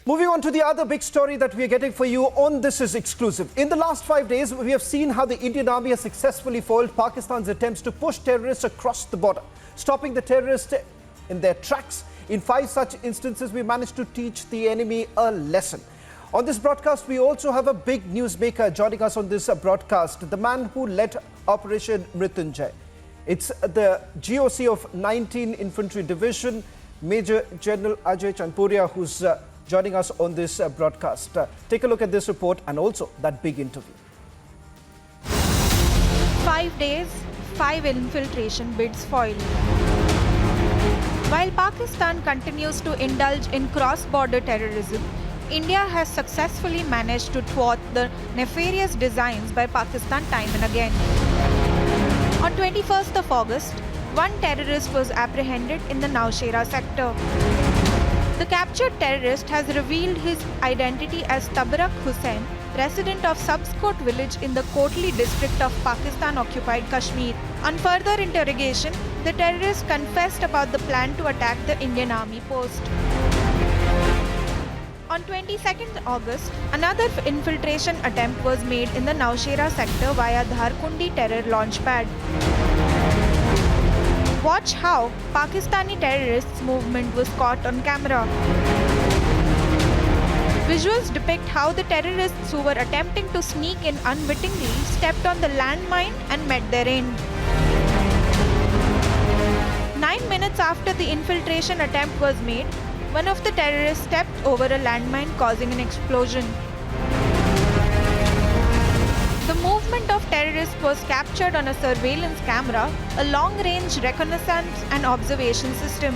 Moving on to the other big story that we are getting for you on This Is Exclusive. In the last 5 days, we have seen how the Indian Army has successfully foiled Pakistan's attempts to push terrorists across the border, stopping the terrorists in their tracks. In 5 such instances, we managed to teach the enemy a lesson. On this broadcast, we also have a big newsmaker joining us on this broadcast, the man who led Operation Mrityunjay. It's the GOC of 19 Infantry Division, Major General Ajay Chandpuria, who's joining us on this broadcast. Take a look at this report and also that big interview. 5 days, 5 infiltration bids foiled. While Pakistan continues to indulge in cross-border terrorism, India has successfully managed to thwart the nefarious designs by Pakistan time and again. On 21st of August, one terrorist was apprehended in the Nowshera sector. The captured terrorist has revealed his identity as Tabarak Hussain, resident of Subskot village in the Kotli district of Pakistan-occupied Kashmir. On further interrogation, the terrorist confessed about the plan to attack the Indian Army post. On 22nd August, another infiltration attempt was made in the Nowshera sector via Dharkundi terror launchpad. Watch how Pakistani terrorists' movement was caught on camera. Visuals depict how the terrorists who were attempting to sneak in unwittingly stepped on the landmine and met their end. 9 minutes after the infiltration attempt was made, one of the terrorists stepped over a landmine, causing an explosion. The movement of terrorists was captured on a surveillance camera, a long-range reconnaissance and observation system.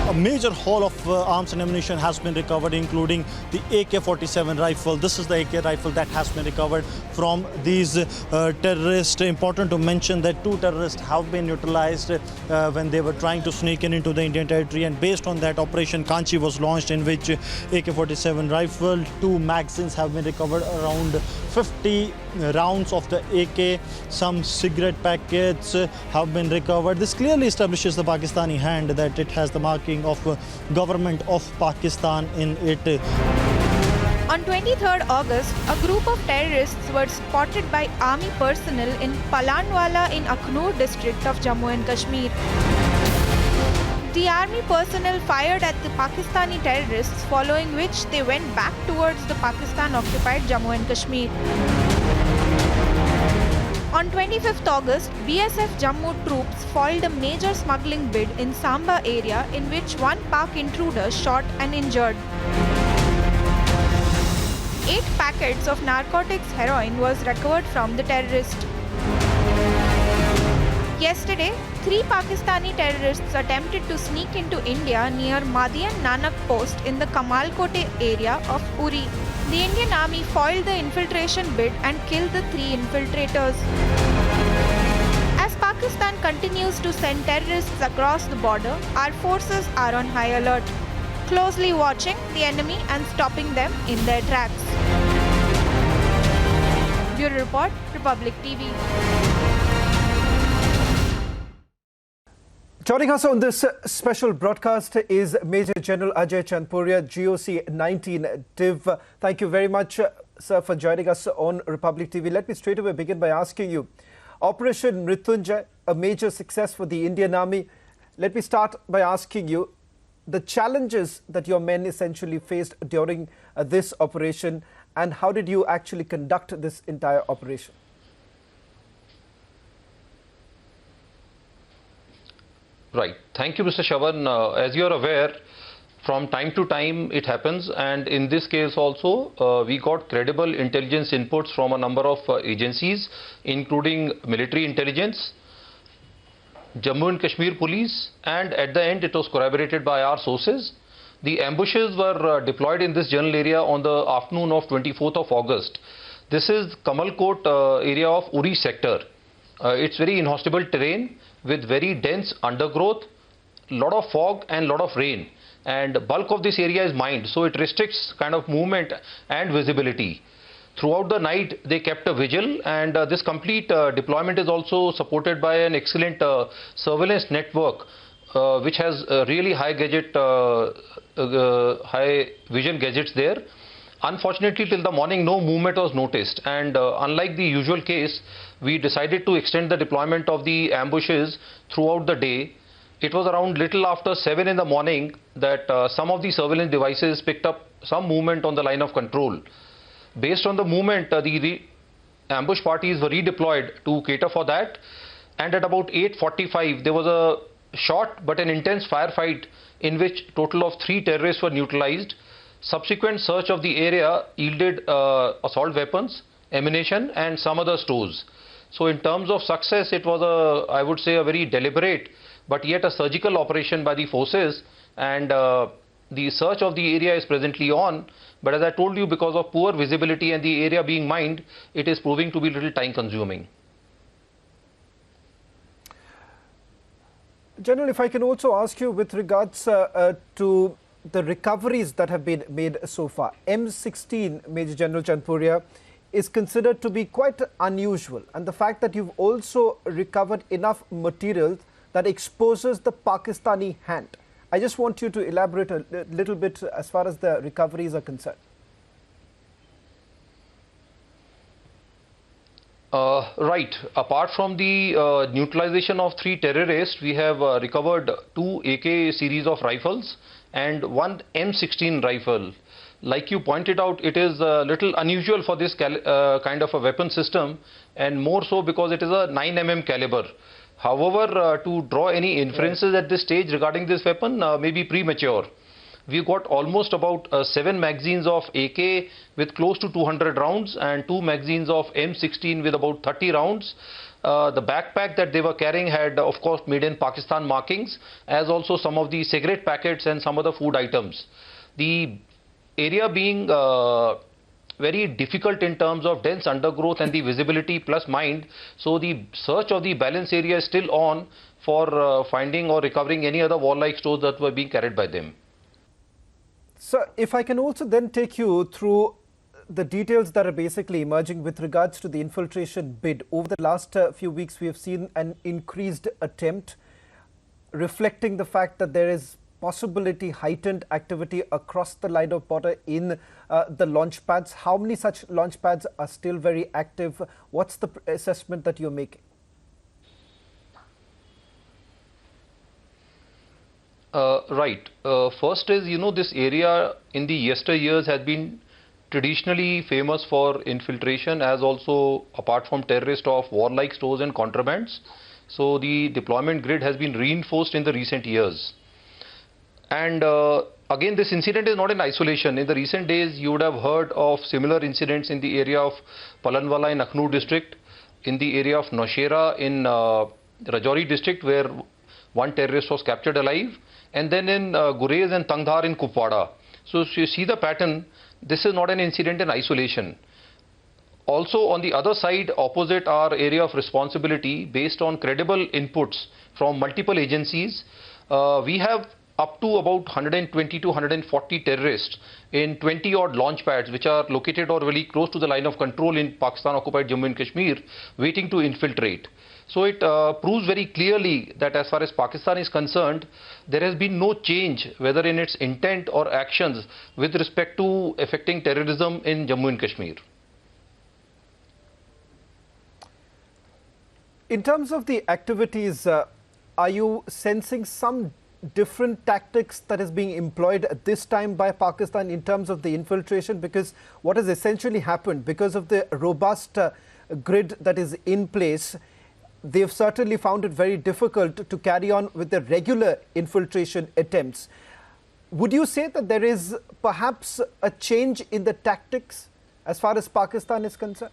A major haul of arms and ammunition has been recovered, including the AK-47 rifle. This is the AK rifle that has been recovered from these terrorists. Important to mention that 2 terrorists have been neutralized when they were trying to sneak in into the Indian territory, and based on that, Operation Kanchi was launched, in which AK-47 rifle, 2 magazines have been recovered, around 50 rounds of the AK, some cigarette packets have been recovered. This clearly establishes the Pakistani hand, that it has the marking of government of Pakistan in it. On 23rd August, a group of terrorists were spotted by army personnel in Palanwala in Akhnur district of Jammu and Kashmir. The army personnel fired at the Pakistani terrorists, following which they went back towards the Pakistan-occupied Jammu and Kashmir. On 25th August, BSF Jammu troops foiled a major smuggling bid in Samba area, in which one Pak intruder shot and injured. 8 packets of narcotics heroin was recovered from the terrorist. Yesterday, 3 Pakistani terrorists attempted to sneak into India near Madian Nanak post in the Kamalkote area of Uri. The Indian Army foiled the infiltration bid and killed the 3 infiltrators. As Pakistan continues to send terrorists across the border, our forces are on high alert, closely watching the enemy and stopping them in their tracks. Bureau Report, Republic TV. Joining us on this special broadcast is Major General Ajay Chandpuria, GOC 19 Div. Thank you very much, sir, for joining us on Republic TV. Let me straight away begin by asking you, Operation Mrityunjay, a major success for the Indian Army. Let me start by asking you the challenges that your men essentially faced during this operation, and how did you actually conduct this entire operation? Right. Thank you, Mr. Shavan. As you are aware, from time to time it happens, and in this case also we got credible intelligence inputs from a number of agencies, including military intelligence, Jammu and Kashmir police, and at the end it was corroborated by our sources. The ambushes were deployed in this general area on the afternoon of 24th of August. This is Kamalkot area of Uri sector. It's very inhospitable terrain with very dense undergrowth, lot of fog and lot of rain, and bulk of this area is mined, so it restricts kind of movement and visibility. Throughout the night they kept a vigil, and this complete deployment is also supported by an excellent surveillance network which has really high vision gadgets there. Unfortunately, till the morning, no movement was noticed, and unlike the usual case, we decided to extend the deployment of the ambushes throughout the day. It was around little after 7 in the morning that some of the surveillance devices picked up some movement on the line of control. Based on the movement, the ambush parties were redeployed to cater for that, and at about 8:45 there was a short but an intense firefight in which total of 3 terrorists were neutralized. Subsequent search of the area yielded assault weapons, ammunition and some other stores. So in terms of success, it was I would say a very deliberate but yet a surgical operation by the forces, and the search of the area is presently on. But as I told you, because of poor visibility and the area being mined, it is proving to be a little time consuming. General, if I can also ask you with regards to the recoveries that have been made so far. M16, Major General Chandpuria, is considered to be quite unusual, and the fact that you've also recovered enough material that exposes the Pakistani hand. I just want you to elaborate a little bit as far as the recoveries are concerned. Right. Apart from the neutralization of 3 terrorists, we have recovered 2 AK series of rifles and 1 M16 rifle. Like you pointed out, it is a little unusual for this kind of a weapon system, and more so because it is a 9mm caliber. However, to draw any inferences at this stage regarding this weapon may be premature. We got almost about 7 magazines of AK with close to 200 rounds and 2 magazines of M16 with about 30 rounds. The backpack that they were carrying had, of course, made in Pakistan markings, as also some of the cigarette packets and some other food items. The area being very difficult in terms of dense undergrowth and the visibility plus mined, so the search of the balance area is still on for finding or recovering any other warlike stores that were being carried by them. So if I can also then take you through the details that are basically emerging with regards to the infiltration bid. Over the last few weeks, we have seen an increased attempt, reflecting the fact that there is possibility heightened activity across the line of border in the launch pads. How many such launch pads are still very active? What's the assessment that you're making? Right. First is, this area in the yesteryears has been traditionally famous for infiltration, as also apart from terrorist of warlike stores and contrabands. So the deployment grid has been reinforced in the recent years. And again, this incident is not in isolation. In the recent days, you would have heard of similar incidents in the area of Palanwala in Akhnoor district, in the area of Naushera in Rajouri district, where 1 terrorist was captured alive, and then in Gurez and Tangdhar in Kupwara. So you see the pattern. This is not an incident in isolation. Also, on the other side, opposite our area of responsibility, based on credible inputs from multiple agencies, we have up to about 120 to 140 terrorists in 20 odd launch pads, which are located or very close to the line of control in Pakistan occupied Jammu and Kashmir, waiting to infiltrate. So it proves very clearly that as far as Pakistan is concerned, there has been no change, whether in its intent or actions, with respect to affecting terrorism in Jammu and Kashmir. In terms of the activities, are you sensing some different tactics that is being employed at this time by Pakistan in terms of the infiltration? Because what has essentially happened, because of the robust grid that is in place, they've certainly found it very difficult to carry on with the regular infiltration attempts. Would you say that there is perhaps a change in the tactics as far as Pakistan is concerned?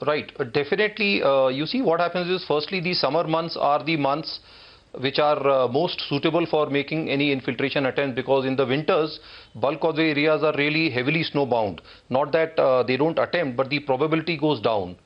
Right. Definitely, you see what happens is, firstly, the summer months are the months which are most suitable for making any infiltration attempt, because in the winters, bulk of the areas are really heavily snowbound. Not that they don't attempt, but the probability goes down.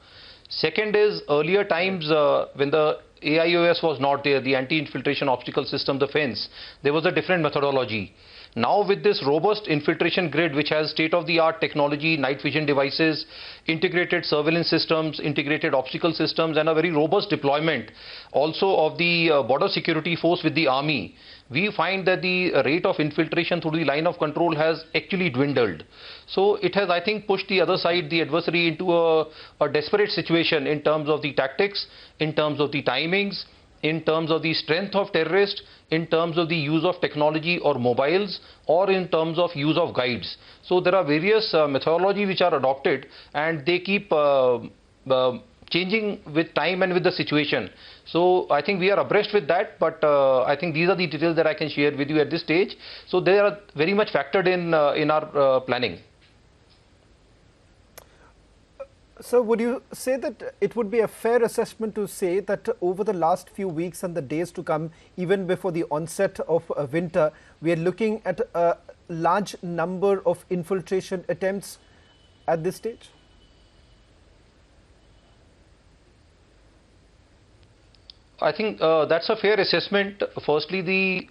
Second is, earlier times when the AIOS was not there, the anti-infiltration obstacle system, the fence. There was a different methodology. Now with this robust infiltration grid, which has state-of-the-art technology, night vision devices, integrated surveillance systems, integrated obstacle systems, and a very robust deployment also of the border security force with the army, we find that the rate of infiltration through the line of control has actually dwindled. So it has, I think, pushed the other side, the adversary, into a desperate situation in terms of the tactics, in terms of the timings, in terms of the strength of terrorists, in terms of the use of technology or mobiles, or in terms of use of guides. So there are various methodology which are adopted, and they keep changing with time and with the situation. So I think we are abreast with that, but I think these are the details that I can share with you at this stage. So they are very much factored in our planning. So would you say that it would be a fair assessment to say that over the last few weeks and the days to come, even before the onset of winter, we are looking at a large number of infiltration attempts at this stage? I think that's a fair assessment. Firstly, the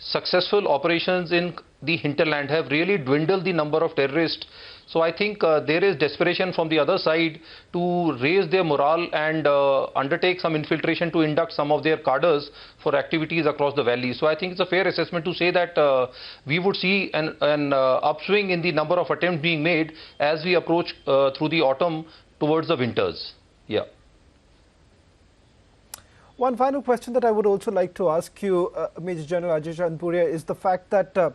successful operations in the hinterland have really dwindled the number of terrorists. So I think there is desperation from the other side to raise their morale and undertake some infiltration to induct some of their cadres for activities across the valley. So I think it's a fair assessment to say that we would see an upswing in the number of attempts being made as we approach through the autumn towards the winters. Yeah. One final question that I would also like to ask you, Major General Ajay Chandpuria, is the fact that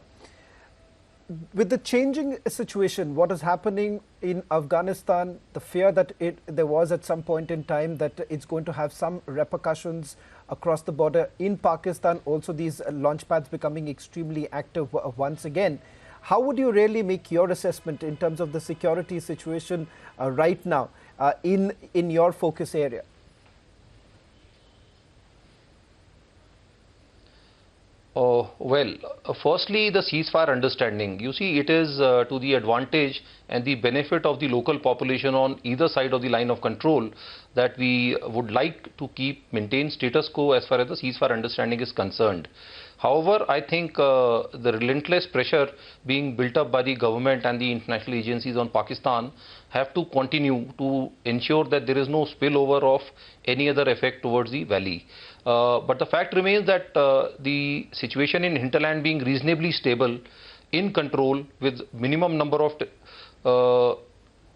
with the changing situation, what is happening in Afghanistan, the fear that there was at some point in time that it's going to have some repercussions across the border in Pakistan, also these launch pads becoming extremely active once again. How would you really make your assessment in terms of the security situation right now in your focus area? Firstly, the ceasefire understanding. You see, it is to the advantage and the benefit of the local population on either side of the line of control that we would like to maintain status quo as far as the ceasefire understanding is concerned. However, I think the relentless pressure being built up by the government and the international agencies on Pakistan have to continue to ensure that there is no spillover of any other effect towards the valley. But the fact remains that the situation in hinterland being reasonably stable, in control, with minimum number of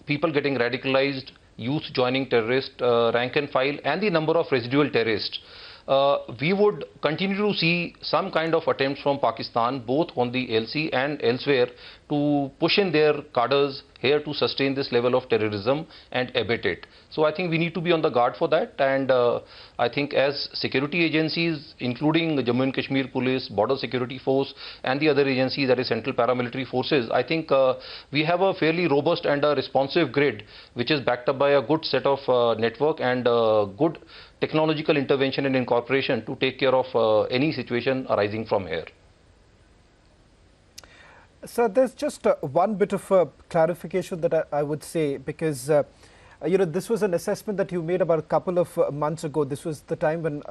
people getting radicalized, youth joining terrorist rank and file, and the number of residual terrorists, we would continue to see some kind of attempts from Pakistan, both on the LC and elsewhere, to push in their cadres here to sustain this level of terrorism and abate it. So I think we need to be on the guard for that, and I think as security agencies, including the Jammu and Kashmir Police, Border Security Force, and the other agencies, that is Central Paramilitary Forces, I think we have a fairly robust and a responsive grid which is backed up by a good set of network and good technological intervention and incorporation to take care of any situation arising from here. Sir, there's just one bit of clarification that I would say, because you know, this was an assessment that you made about a couple of months ago. This was the time when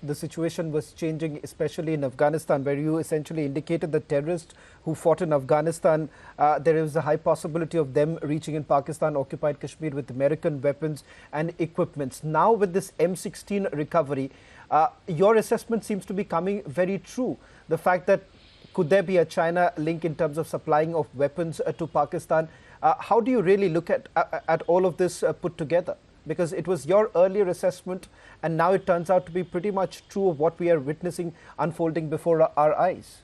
the situation was changing, especially in Afghanistan, where you essentially indicated that terrorists who fought in Afghanistan, there is a high possibility of them reaching in Pakistan, occupied Kashmir, with American weapons and equipments. Now with this M16 recovery, your assessment seems to be coming very true. The fact that could there be a China link in terms of supplying of weapons to Pakistan? How do you really look at all of this put together? Because it was your earlier assessment, and now it turns out to be pretty much true of what we are witnessing unfolding before our eyes.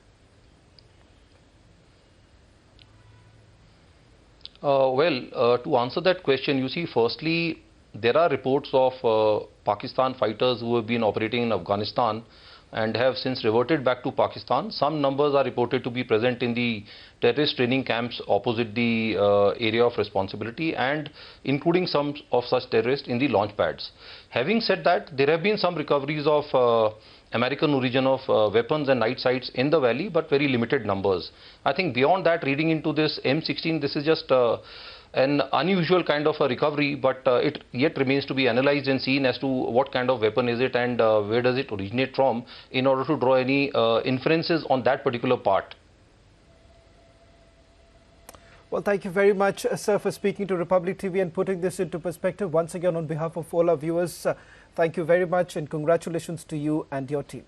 To answer that question, you see, firstly, there are reports of Pakistan fighters who have been operating in Afghanistan and have since reverted back to Pakistan. Some numbers are reported to be present in the terrorist training camps opposite the area of responsibility, and including some of such terrorists in the launch pads. Having said that, there have been some recoveries of American origin of weapons and night sights in the valley, but very limited numbers. I think beyond that, reading into this M16, this is just an unusual kind of a recovery, but it yet remains to be analyzed and seen as to what kind of weapon is it and where does it originate from, in order to draw any inferences on that particular part. Well, thank you very much, sir, for speaking to Republic TV and putting this into perspective. Once again, on behalf of all our viewers, thank you very much and congratulations to you and your team.